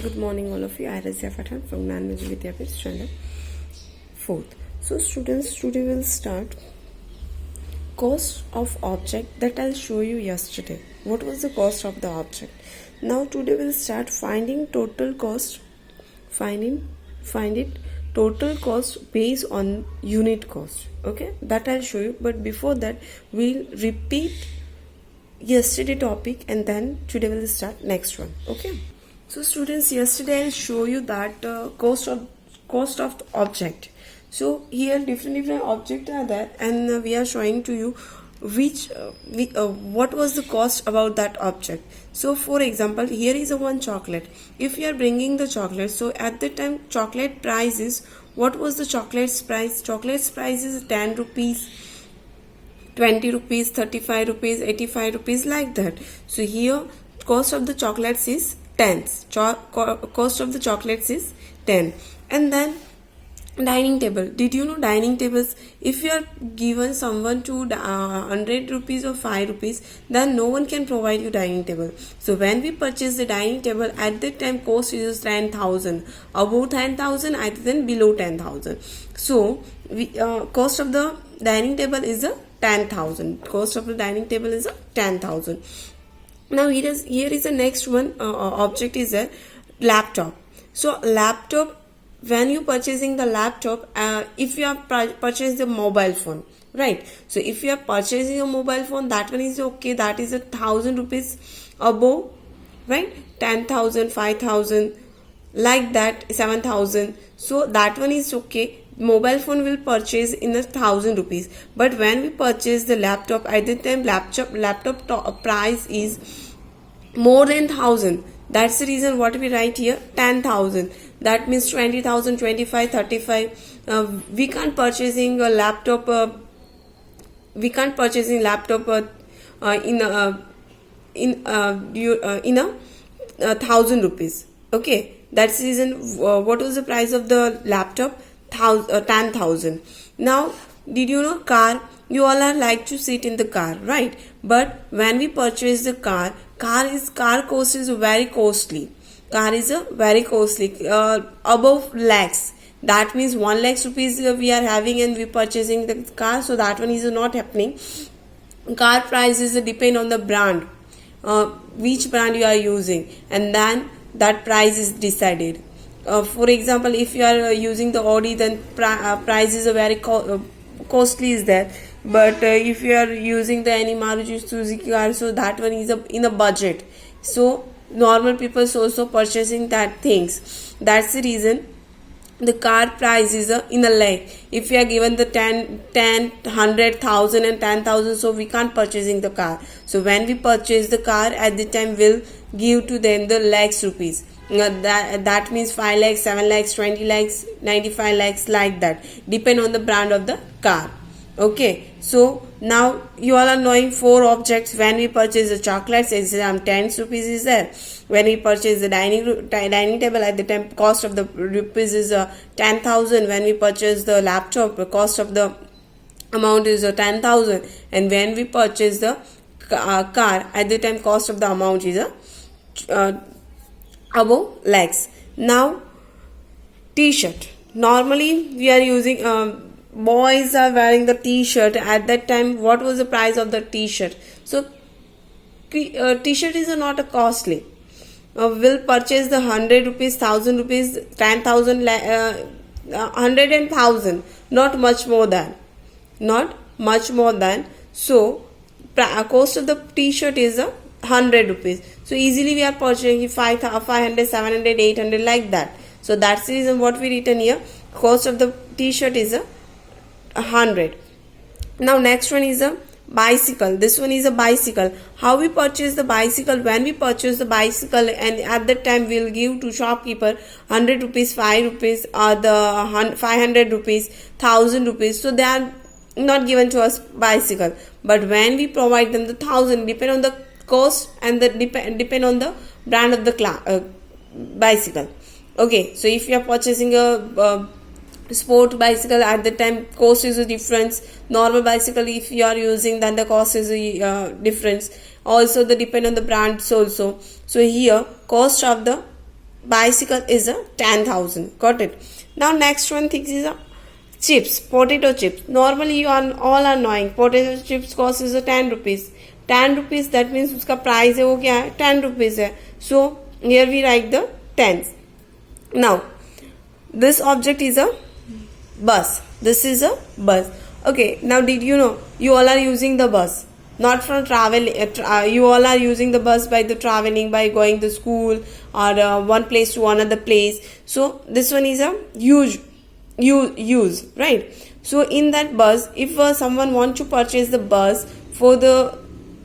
Good morning, all of you. I am Rajiya Pathan from Gyanmanjari Vidyapith, standard 4th. So, students, today we'll start cost of object that I'll show you yesterday. What was the cost of the object? Now, today we'll start finding total cost. Find it total cost based on unit cost. Okay, that I'll show you. But before that, we'll repeat yesterday topic and then today we'll start next one. Okay. So students, yesterday I'll show you that cost of the object. So here different objects are there, and we are showing to you what was the cost about that object. So for example, here is a one chocolate. If you are bringing the chocolate, so at the time chocolate price is, what was the chocolate's price? Chocolate's price is 10 rupees, 20 rupees, 35 rupees, 85 rupees, like that. So here cost of the chocolates is 10. Cost of the chocolates is 10. And then dining table. Did you know dining tables? If you are given someone to 100 rupees or 5 rupees, then no one can provide you dining table. So when we purchase the dining table, at that time cost is 10,000. Above 10,000, either then below 10,000. So cost of the dining table is a 10,000. Cost of the dining table is a 10,000. Now here is the next one object is a laptop. So laptop, when you purchasing the laptop, if you have purchased the mobile phone, right? So if you are purchasing a mobile phone, that one is okay. That is 1,000 rupees above, right? 10,000, 5,000, like that, 7,000. So that one is okay. Mobile phone will purchase in 1,000 rupees, but when we purchase the laptop, at the time laptop price is more than 1,000. That's the reason what we write here 10,000. That means 20,000, 25, 35. We can't purchasing a laptop. We can't purchasing laptop in a 1,000 rupees. Okay, that's the reason. What was the price of the laptop? 10,000. Now, did you know car? You all are like to sit in the car, right? But when we purchase the car cost is very costly. Car is a very costly, above lakhs. That means 1 lakh rupees we are having and we purchasing the car. So that one is not happening. Car prices depend on the brand, which brand you are using, and then that price is decided. For example, if you are using the Audi, then price is a very costly is there. But if you are using the any Maruti Suzuki car, so that one is in a budget. So normal people also purchasing that things. That's the reason the car price is in a lakh. If you are given the 10, 100,000 and 10,000, so we can't purchasing the car. So when we purchase the car, at the time we'll give to them the lakhs rupees. That means 5 lakhs, 7 lakhs, 20 lakhs, 95 lakhs, like that. Depend on the brand of the car. Okay, so now you all are knowing 4 objects. When we purchase the chocolates, it's 10 rupees is there. When we purchase the dining table, at the time cost of the rupees is 10,000. When we purchase the laptop, the cost of the amount is 10,000. And when we purchase the car, at the time cost of the amount is above lakhs. Now t-shirt. Normally we are using boys are wearing the t-shirt. At that time, what was the price of the t-shirt? So t-shirt is not a costly. We'll purchase the 100 rupees, 1,000 rupees, 10,000, 100 and 1,000. Not much more than. So cost of the t-shirt is 100 rupees. So easily we are purchasing 500, 700, 800, like that. So that's the reason what we written here. Cost of the t-shirt is 100. Now next one is a bicycle. This one is a bicycle. How we purchase the bicycle? When we purchase the bicycle, and at that time we'll give to shopkeeper 100 rupees, 5 rupees, or the 500 rupees, 1,000 rupees. So they are not given to us bicycle. But when we provide them the 1,000, depend on the cost and the depend on the brand of the bicycle. Okay, so if you are purchasing a sport bicycle, at the time cost is a difference. Normal bicycle if you are using, then the cost is a difference. Also the depend on the brands also. So here cost of the bicycle is a 10,000. Got it? Now next one thing is a chips, potato chips. Normally you are all are knowing potato chips cost is a 10 rupees. 10 rupees, that means उसका price है वो क्या है 10 rupees है. So here we write the tens. Now this object is a bus. This is a bus. Okay, now did you know you all are using the bus not for travel, you all are using the bus by the traveling, by going to school or one place to another place. So this one is a use, right? So in that bus, if someone want to purchase the bus for the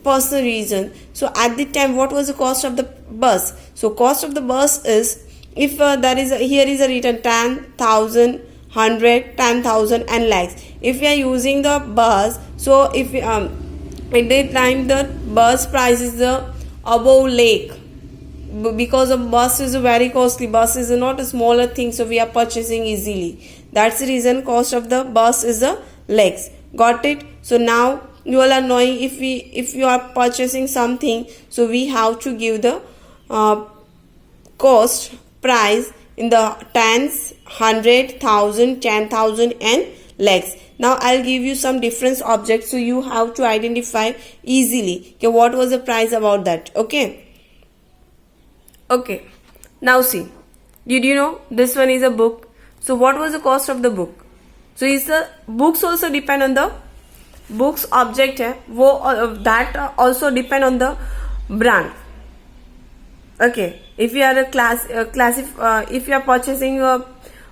personal reason, so at the time what was the cost of the bus? So cost of the bus is, if there is here is a written 10,000, 100, 10,000 and lakhs. If we are using the bus, so if at that time the bus price is the above lakh, because a bus is a very costly. Bus is not a smaller thing, so we are purchasing easily. That's the reason cost of the bus is a lakhs. Got it? So now you all are knowing, if you are purchasing something, so we have to give the cost price in the tens, 100, 1,000, 10,000 and lakhs. Now I'll give you some different objects, so you have to identify easily okay, what was the price about that. Okay. Now see, did you know this one is a book? So what was the cost of the book? So is the books also depend on the books object है वो that also depend on the brand. Okay, if you are if you are purchasing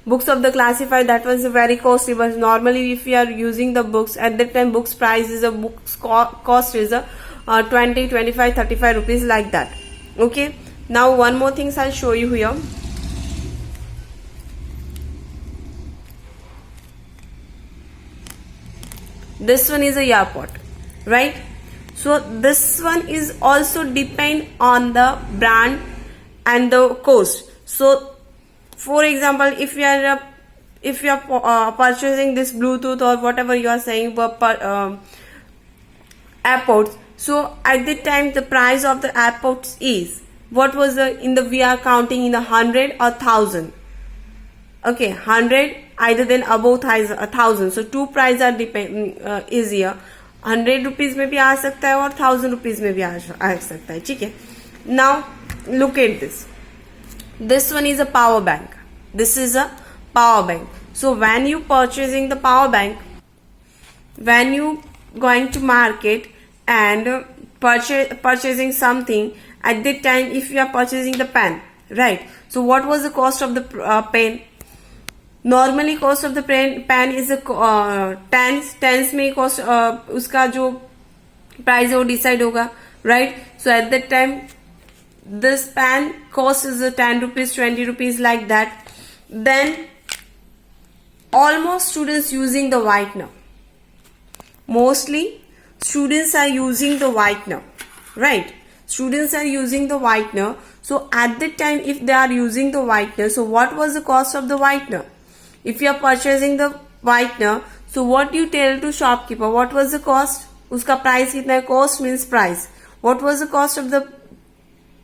books of the classified, that was very costly, but normally if you are using the books at that time, books price is a books cost is a 20, 25, 35 rupees like that. Okay, now one more things I'll show you here. This one is a airport, right? So this one is also depend on the brand and the cost. So for example, if you are purchasing this Bluetooth or whatever you are saying airports, so at the time the price of the airports is what was we are counting in the 100 or 1,000. Okay, 100 either then above 1,000. So two price are is here. 100 rupees में भी आ सकता है और 1,000 rupees में भी आ सकता है. ठीक है. Now look at this. This one is a power bank. This is a power bank. So when you purchasing the power bank, when you going to market and purchasing something, at that time if you are purchasing the pen, right? So what was the cost of the pen? Normally cost of the pen is a tens में cost उसका जो price है वो decide होगा, right? So at that time this pen cost is a 10 rupees, 20 rupees like that. Then almost students using the whitener. Mostly students are using the whitener, right? Students are using the whitener. So at that time if they are using the whitener, so what was the cost of the whitener? If you are purchasing the whitener, so what you tell to shopkeeper, what was the cost? उसका price कितना है? Cost means price. What was the cost of the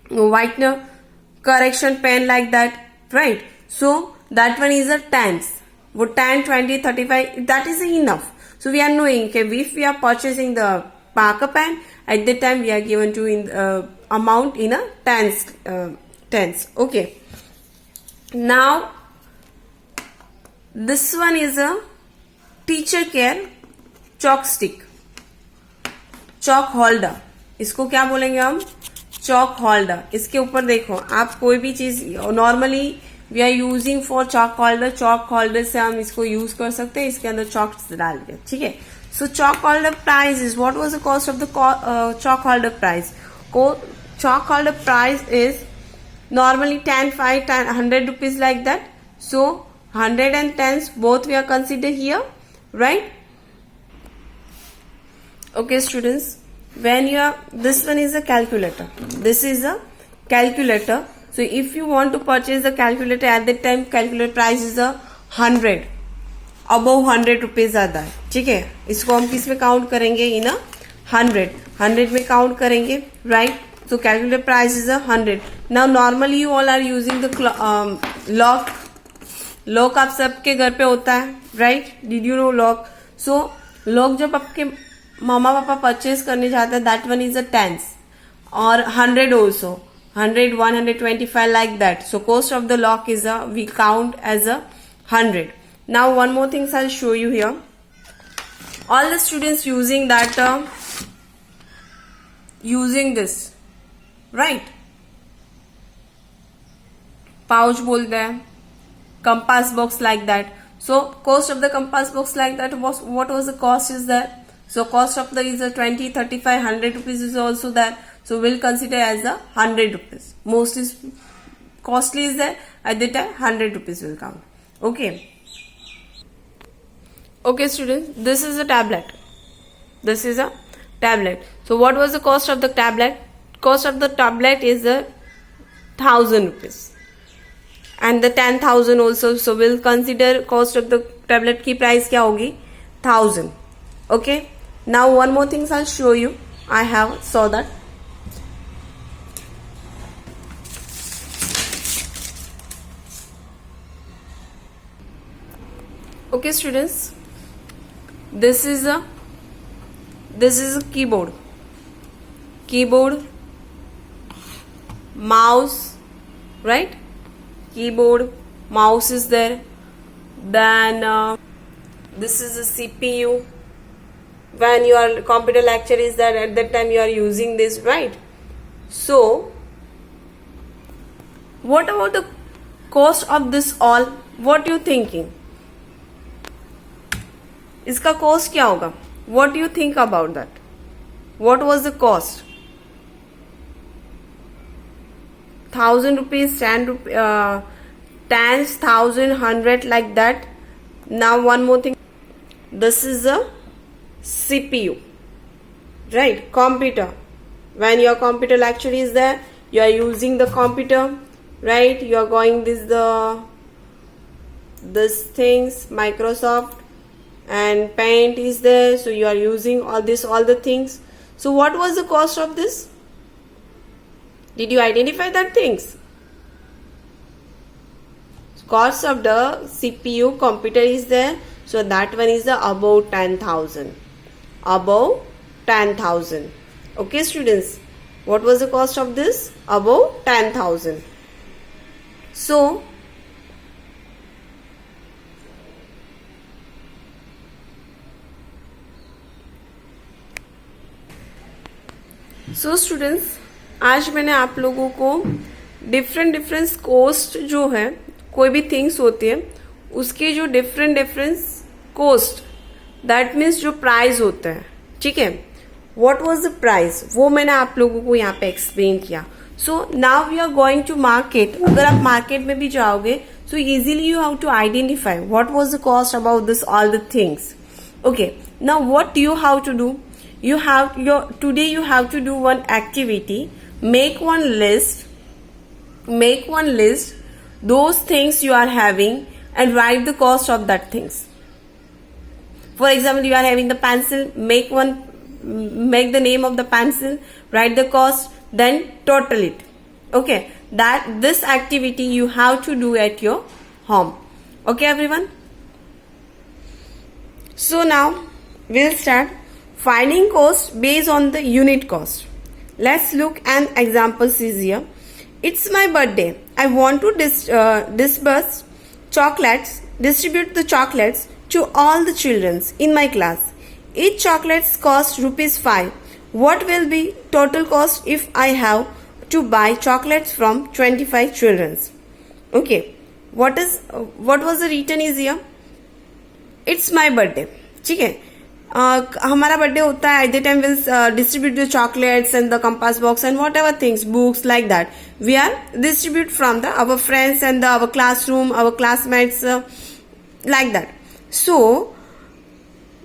whitener correction pen like that, right? So that one is a tens. वो 10, 20, 35, that is enough. So we are knowing okay, if we are purchasing the marker pen, at that time we are given to in amount in a tens. Okay. Now this one is a teacher care chalk stick, chalk holder. इसको क्या बोलेंगे हम? Chalk holder. इसके ऊपर देखो आप कोई भी चीज normally we are using for chalk holder. Chalk holder से हम इसको यूज कर सकते हैं, इसके अंदर chalk डाल के. ठीक है. So chalk holder price is, what was the cost of the chalk holder price? Chalk holder price is normally 10, 5, 10, 100 rupees like that. So 100 and tens both we are considered here, right? Okay students, when you are, this one is a calculator. This is a calculator. So if you want to purchase the calculator, at that time calculator price is a 100, above 100 rupees आता है. ठीक है. इसको हम किस में count करेंगे? इन 100 में काउंट करेंगे, right? So calculated price is 100. Now normally you all are using the log. Lock आप सबके घर पे होता है, right? Did you know lock? So lock जब आपके मामा पापा परचेज करने जाते हैं, that one is a tens, और 100 also, 100, 125 like that. So cost of the lock is we count as 100. Now one more things I show you here. All the students using that, using this, right? Pouch बोलते हैं, compass box like that. So cost of the compass box like that was, what was the cost is there? So cost of the is a 20, 35, 100 rupees is also there. So we'll consider as a 100 rupees. Most is costly is there, at the time 100 rupees will count. Okay. Okay students, this is a tablet. This is a tablet. So what was the cost of the tablet? Cost of the tablet is a 1000 rupees. And the 10,000 also. So we'll consider cost of the tablet की price क्या होगी? 1000. Okay. Now one more things I'll show you. I have saw that. Okay students, this is a keyboard. Keyboard, mouse, right? Keyboard, mouse is there. Then this is a CPU. When your computer lecture is there, at that time you are using this, right? So what about the cost of this all? What you thinking? इसका cost क्या होगा? What do you think about that? What was the cost? 1000 rupees, 10 rupees, 10,000, 100 like that. Now one more thing. This is a CPU, right? Computer. When your computer lecture is there, you are using the computer, right? You are going this things, Microsoft and Paint is there. So you are using all the things. So what was the cost of this? Did you identify that things? Cost of the CPU computer is there. So that one is the above 10,000. Above 10,000. Okay students. What was the cost of this? Above 10,000. So students, आज मैंने आप लोगों को different coast जो है, कोई भी things होती है उसके जो डिफरेंट कोस्ट, दैट मीन्स जो प्राइस होता है, ठीक है? व्हाट वाज द प्राइस, वो मैंने आप लोगों को यहाँ पे एक्सप्लेन किया. So now we are going to market. अगर आप मार्केट में भी जाओगे, so easily you have to identify what was the cost about this all the things. Okay, now what you have to do, today you have to do one activity. Make one list those things you are having and write the cost of that things. For example, you are having the pencil, make the name of the pencil, write the cost, then total it. Okay, this activity you have to do at your home. Okay everyone, so now we'll start finding cost based on the unit cost. Let's look an example is here. It's my birthday. I want to distribute the chocolates to all the children in my class. Each chocolate costs ₹5. What will be total cost if I have to buy chocolates from 25 children? Okay, what was the written is here? It's my birthday. ठीक है, हमारा birthday होता है. At the time will distribute the chocolates and the compass box and whatever things, books like that. We are distribute from the our friends and our classroom, our classmates like that. So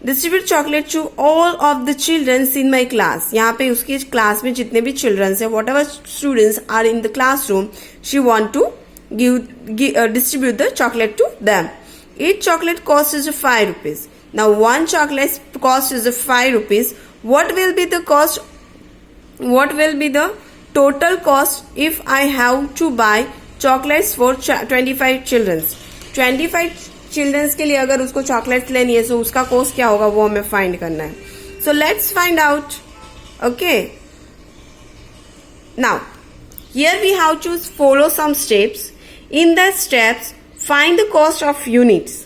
distribute chocolate to all of the childrens in my class. यहाँ पे उसकी class में जितने भी childrens है, whatever students are in the classroom, she want to distribute the chocolate to them. Each chocolate cost is ₹5. Now one chocolate cost is ₹5. What will be the cost? What will be the total cost if I have to buy chocolates for 25 children. 25 children's के लिए अगर उसको chocolates लेनी है तो उसका cost क्या होगा वो हमें फाइंड करना है. So let's find out. Okay, now here we have to follow some steps. In the steps find the cost of units.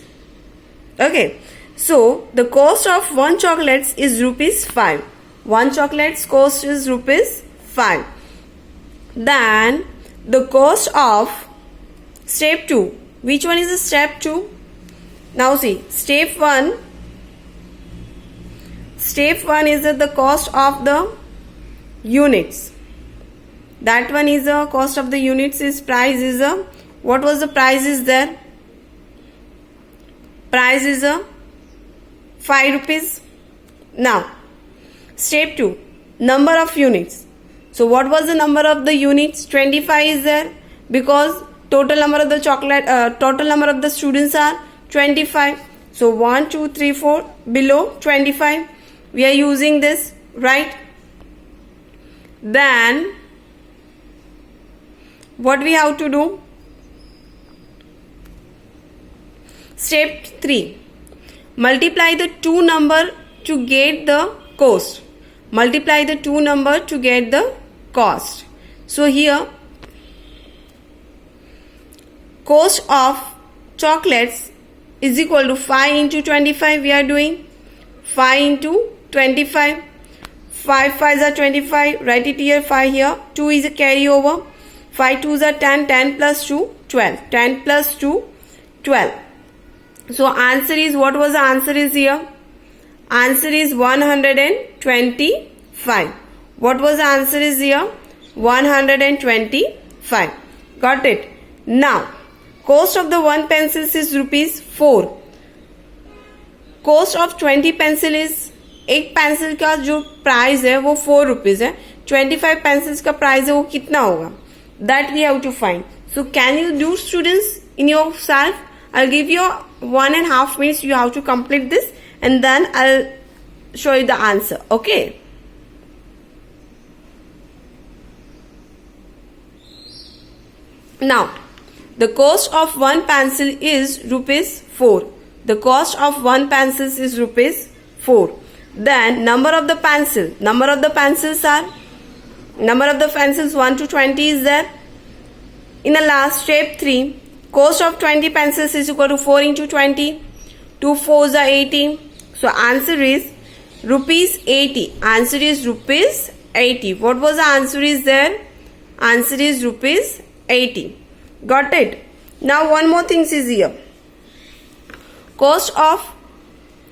Okay, so the cost of one chocolates is ₹5. One chocolate's cost is ₹5. Then the cost of step 2. Which one is the step 2? Now see, step 1 is the cost of the units. That one is the cost of the units. Is price is a, what was the price is there? Price is a ₹5. Now step 2, number of units. So what was the number of the units? 25 is there because total number of the total number of the students are 25. So 1 2 3 4 below 25 we are using this, right? Then what we have to do? Step 3, multiply the two number to get the cost. Multiply the two number to get the cost. So here cost of chocolates is equal to 5 into 25. We are doing 5 into 25. 5 5s are 25. Write it here. 5 here. 2 is a carryover. 5 2s are 10. 10 plus 2 12. 10 plus 2 12. So answer is, what was the answer is here? Answer is 125. What was the answer is here? 125. Got it? Now cost of the one pencil is ₹4. Cost of 20 pencil is, एक pencil का जो price है वो ₹4 है. 25 pencils का price है वो कितना होगा? That we have to find. So can you do, students, in yourself? I'll give you 1.5 minutes. You have to complete this and then I'll show you the answer. Okay? Now the cost of one pencil is ₹4. The cost of one pencil is ₹4. Then number of the pencils are, number of the pencils 1 to 20 is there. In the last step 3, cost of 20 pencils is equal to 4 into 20. 2 4s are 80. So answer is ₹80. Answer is ₹80. What was the answer is there? Answer is ₹80. Got it? Now one more thing is here. Cost of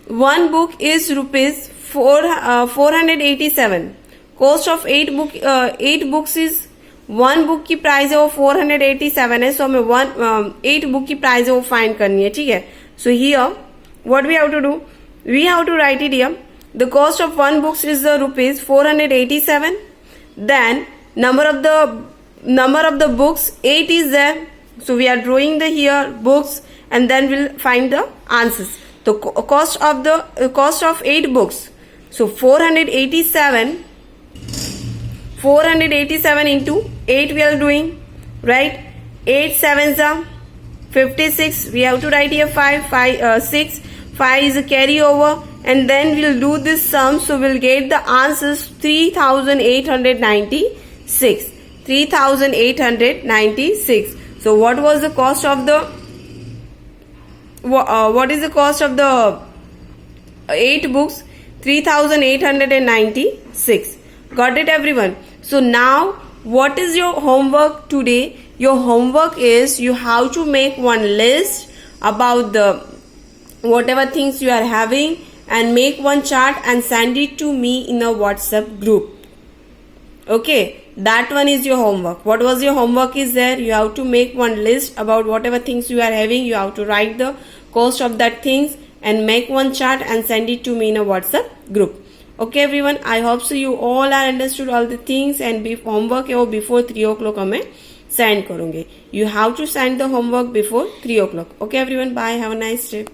one book is ₹487. Cost of 8 books is, one book की price है वो 487 है. सो हमें 8 book की price है वो find करनी है. ठीक है? So here what we have to do? We have to write it here. The cost of one books is ₹487. Then number of the books 8 is there. So we are drawing the here books and then we'll find the answers. The cost of 8 books. So 487 into 8 we are doing, right? 8 7s are 56. We have to write here 6. 5 is a carryover and then we'll do this sum. So we'll get the answers 3896. 3896. So what was the cost of the what is the cost of the 8 books? 3896. Got it, everyone? So now what is your homework today? Your homework is you have to make one list about the whatever things you are having and make one chart and send it to me in a WhatsApp group. Okay, that one is your homework. What was your homework is there? You have to make one list about whatever things you are having. You have to write the cost of that things and make one chart and send it to me in a WhatsApp group. Okay everyone, I hope so you all are understood all the things and homework है वो before 3 o'clock हमें send करूँगे. You have to send the homework before 3 o'clock. Okay everyone, bye, have a nice day.